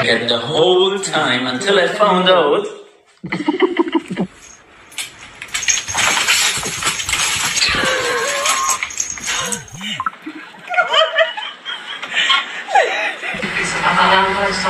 At the whole time until I found out. Kailangan ko sa